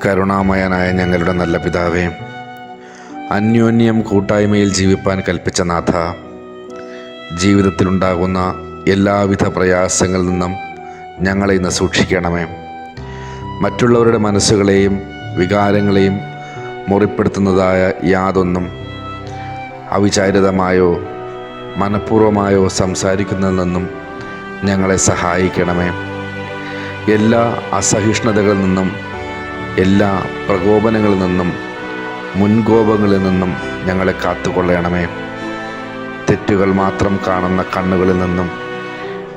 കരുണാമയനായ ഞങ്ങളുടെ നല്ല പിതാവേ, അന്യോന്യം കൂട്ടായ്മയിൽ ജീവിപ്പാൻ കൽപ്പിച്ച നാഥ, ജീവിതത്തിലുണ്ടാകുന്ന എല്ലാവിധ പ്രയാസങ്ങളിൽ നിന്നും ഞങ്ങളെ ഇന്ന് സൂക്ഷിക്കണമേ. മറ്റുള്ളവരുടെ മനസ്സുകളെയും വികാരങ്ങളെയും മുറിപ്പെടുത്തുന്നതായ യാതൊന്നും അവിചാരിതമായോ മനഃപൂർവമായോ സംസാരിക്കുന്നതിൽ നിന്നും ഞങ്ങളെ സഹായിക്കണമേ. എല്ലാ അസഹിഷ്ണുതകളിൽ നിന്നും, എല്ലാ പ്രകോപനങ്ങളിൽ നിന്നും, മുൻകോപങ്ങളിൽ നിന്നും ഞങ്ങളെ കാത്തുകൊള്ളണമേ. തെറ്റുകൾ മാത്രം കാണുന്ന കണ്ണുകളിൽ നിന്നും,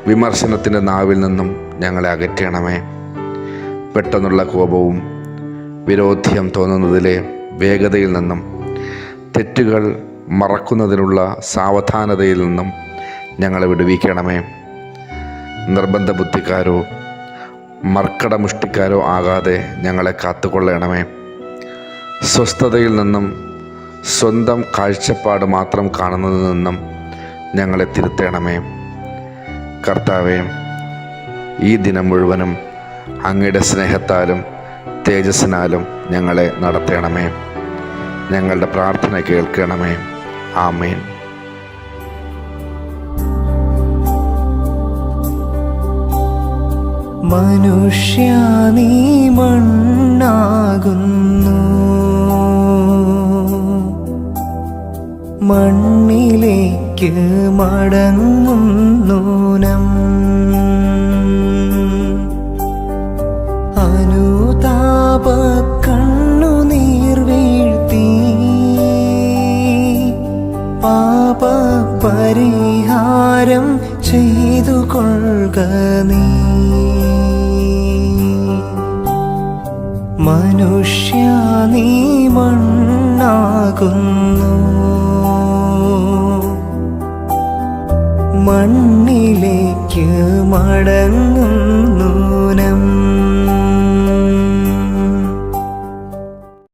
വിമർശനത്തിൻ്റെ നാവിൽ നിന്നും ഞങ്ങളെ അകറ്റണമേ. പെട്ടെന്നുള്ള കോപവും വിരോധ്യം തോന്നുന്നതിലെ വേഗതയിൽ നിന്നും, തെറ്റുകൾ മറക്കുന്നതിനുള്ള സാവധാനതയിൽ നിന്നും ഞങ്ങളെ വിടുവിക്കണമേ. നിർബന്ധ ബുദ്ധിക്കാരോ മർക്കടമുഷ്ടിക്കാരോ ആകാതെ ഞങ്ങളെ കാത്തുകൊള്ളണമേ. സ്വസ്ഥതയിൽ നിന്നും, സ്വന്തം കാഴ്ചപ്പാട് മാത്രം കാണുന്നതിൽ നിന്നും ഞങ്ങളെ തിരുത്തണമേ. കർത്താവേ, ഈ ദിനം മുഴുവനും അങ്ങയുടെ സ്നേഹത്താലും തേജസ്സിനാലും ഞങ്ങളെ നടത്തണമേ. ഞങ്ങളുടെ പ്രാർത്ഥന കേൾക്കണമേ. ആമേൻ. മനുഷ്യ നീ മണ്ണാകുന്നു, മണ്ണിലേക്ക് മടങ്ങുന്നു നം. അനുതാപ കണ്ണുനീർ വീഴ്ത്തി പാപ പരിഹാരം ചെയ്തു കൊള്ളുക നീ. മനുഷ്യ നീ മണ്ണാകുന്നു, മണ്ണിലേക്ക് മടങ്ങുന്നു